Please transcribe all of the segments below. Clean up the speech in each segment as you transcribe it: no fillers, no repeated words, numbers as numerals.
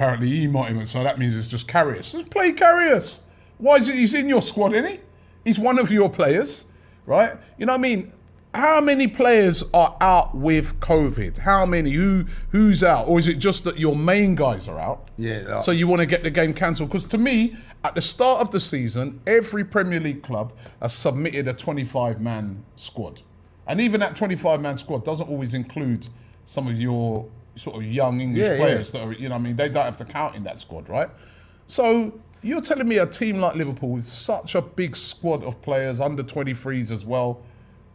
apparently he might even, so that means it's just Karius. Just play Karius. Why is it? He's in your squad, isn't he? He's one of your players, right? You know what I mean? How many players are out with COVID? How many? Who's out? Or is it just that your main guys are out? Yeah. So you want to get the game cancelled? Because to me, at the start of the season, every Premier League club has submitted a 25-man squad. And even that 25-man squad doesn't always include some of your sort of young English players that are, you know what I mean? They don't have to count in that squad, right? So you're telling me a team like Liverpool with such a big squad of players, under 23s as well,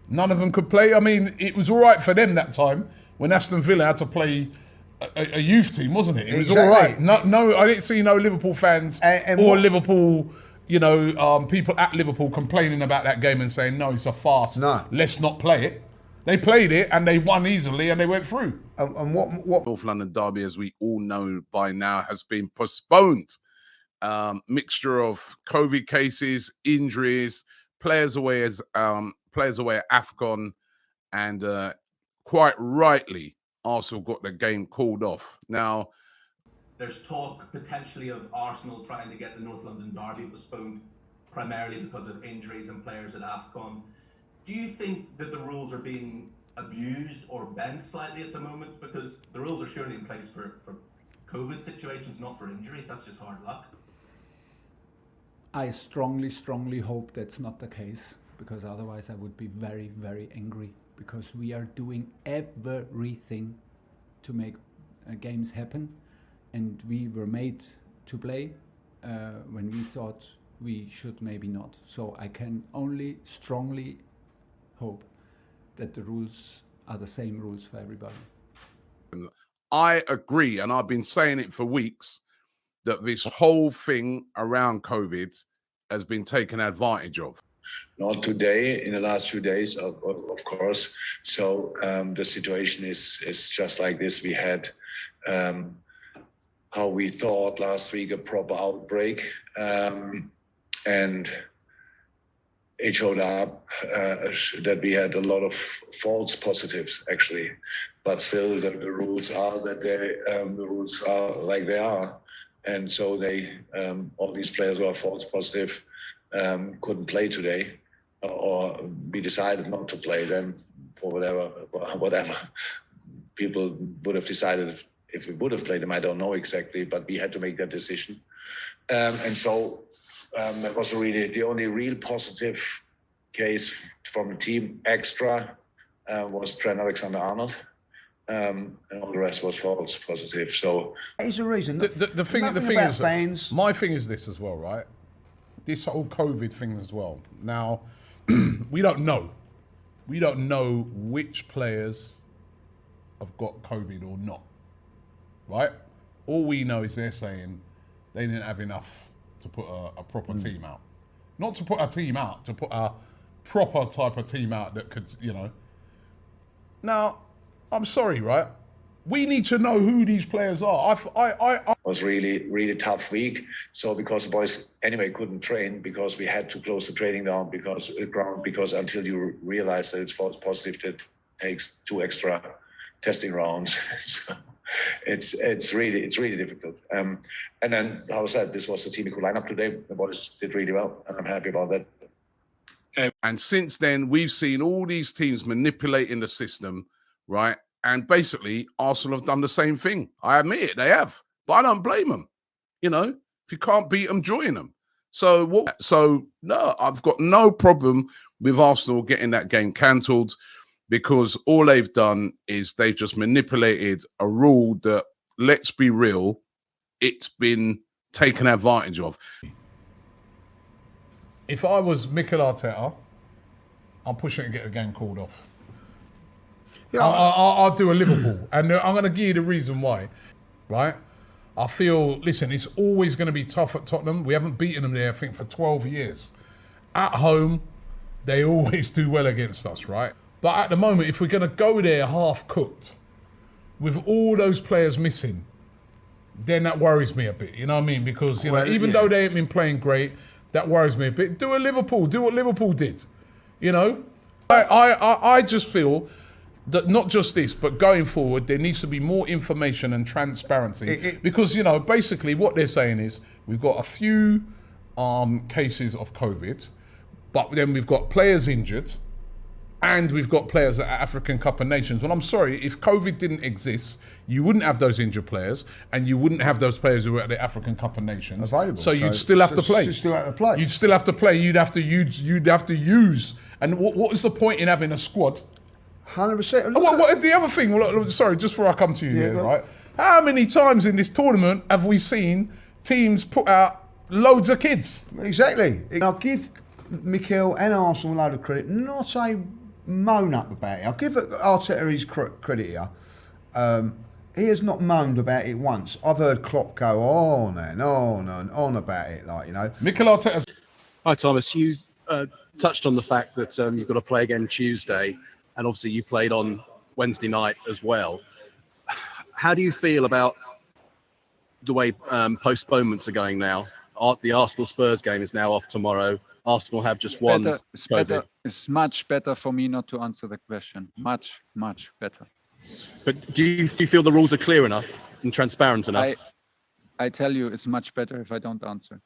none of them could play? I mean, it was all right for them that time when Aston Villa had to play a youth team, wasn't it? It was all right. No, I didn't see no Liverpool fans or Liverpool, you know, people at Liverpool complaining about that game and saying, no, it's a farce. No. Let's not play it. They played it and they won easily and they went through. And what North London Derby, as we all know by now, has been postponed. Mixture of COVID cases, injuries, players away at AFCON, and quite rightly, Arsenal got the game called off. Now, there's talk potentially of Arsenal trying to get the North London Derby postponed, primarily because of injuries and players at AFCON. Do you think that the rules are being abused or bent slightly at the moment? Because the rules are surely in place for COVID situations, not for injuries. That's just hard luck. I strongly hope that's not the case, because otherwise I would be very, very angry, because we are doing everything to make games happen, and we were made to play when we thought we should maybe not. So I can only strongly hope that the rules are the same rules for everybody. I agree, and I've been saying it for weeks, that this whole thing around COVID has been taken advantage of. Not today, in the last few days, of course. So the situation is just like this. We had, how we thought last week, a proper outbreak. And it showed up that we had a lot of false positives, actually. But still, the rules are that the rules are like they are. And so all these players who are false positive couldn't play today, or we decided not to play them for whatever people would have decided if we would have played them. I don't know exactly, but we had to make that decision. And so that was really the only real positive case from the team extra was Trent Alexander-Arnold. And all the rest was false positive. So it's a reason. The thing is, fans. My thing is this as well, right? This whole COVID thing as well. Now, we don't know. We don't know which players have got COVID or not, right? All we know is they're saying they didn't have enough to put a proper team out. Not to put a team out, to put a proper type of team out that could, you know. Now, I'm sorry, right? We need to know who these players are. It was really tough week. So because the boys anyway couldn't train, because we had to close the training down because until you realize that it's false positive, that takes 2 extra testing rounds. So it's really difficult. And then, how I said, this was the team who could line up today. The boys did really well, and I'm happy about that. And since then, we've seen all these teams manipulating the system, right? And basically, Arsenal have done the same thing. I admit it, they have. But I don't blame them. You know, if you can't beat them, join them. So no, I've got no problem with Arsenal getting that game cancelled, because all they've done is they've just manipulated a rule that, let's be real, it's been taken advantage of. If I was Mikel Arteta, I'm pushing to get the game called off. Yeah, I'll do a Liverpool, and I'm going to give you the reason why, right? I feel, listen, it's always going to be tough at Tottenham. We haven't beaten them there, I think, for 12 years. At home, they always do well against us, right? But at the moment, if we're going to go there half-cooked, with all those players missing, then that worries me a bit, you know what I mean? Because, you know, even though they ain't been playing great, that worries me a bit. Do what Liverpool did, you know? I just feel not just this, but going forward, there needs to be more information and transparency. Because, you know, basically what they're saying is we've got a few cases of COVID, but then we've got players injured and we've got players at African Cup of Nations. Well, I'm sorry, if COVID didn't exist, you wouldn't have those injured players and you wouldn't have those players who were at the African Cup of Nations. Available. So you'd still have to play. You'd still have to play. You'd still have to play. You'd have to use. And what is the point in having a squad? 100%. What the other thing? Well, sorry, just before I come to you here, right? How many times in this tournament have we seen teams put out loads of kids? Exactly. I'll give Mikel and Arsenal a load of credit, not a moan up about it. I'll give Arteta his credit here. He has not moaned about it once. I've heard Klopp go on and on and on about it, like, you know. Mikel Arteta. Hi, Thomas. You touched on the fact that you've got to play again Tuesday, and obviously you played on Wednesday night as well. How do you feel about the way postponements are going now? The Arsenal-Spurs game is now off tomorrow. Arsenal have just won. It's much better for me not to answer the question. Much, much better. But do you feel the rules are clear enough and transparent enough? I tell you, it's much better if I don't answer.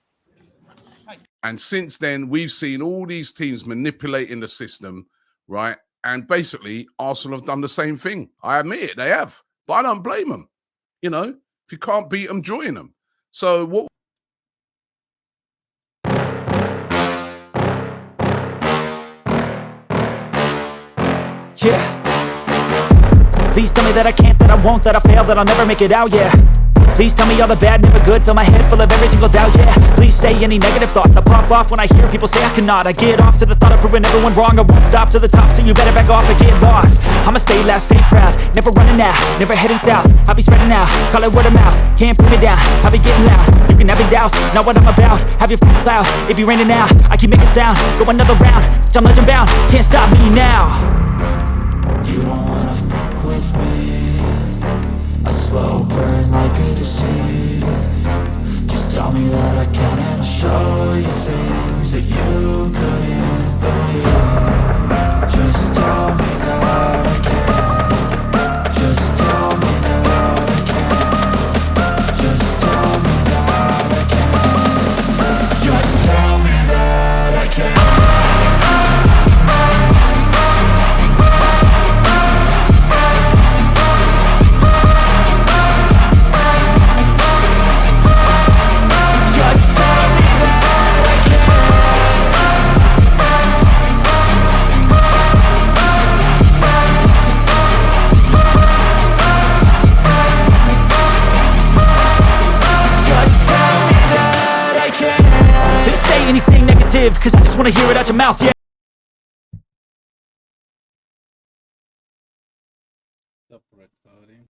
And since then, we've seen all these teams manipulating the system, right? And basically, Arsenal have done the same thing. I admit it, they have. But I don't blame them. You know, if you can't beat them, join them. So what... Yeah. Please tell me that I can't, that I won't, that I fail, that I'll never make it out, yeah. Please tell me all the bad, never good, fill my head full of every single doubt, yeah. Please say any negative thoughts, I pop off when I hear people say I cannot. I get off to the thought of proving everyone wrong, I won't stop to the top, so you better back off and get lost. I'ma stay loud, stay proud, never running out, never heading south. I'll be spreading out, call it word of mouth, can't put me down, I'll be getting loud. You can have your doubts, not what I'm about, have your f***ing cloud, it be raining now, I keep making sound, go another round, I'm legend bound, can't stop me now. You don't wanna fuck with me, a slow burn like a disease. Just tell me that I can and I'll show you things that you couldn't believe. Just tell me that I can. Just tell me that I can. Just tell me that I can. Just tell me that I can. Anything negative, cause I just wanna hear it out your mouth, yeah.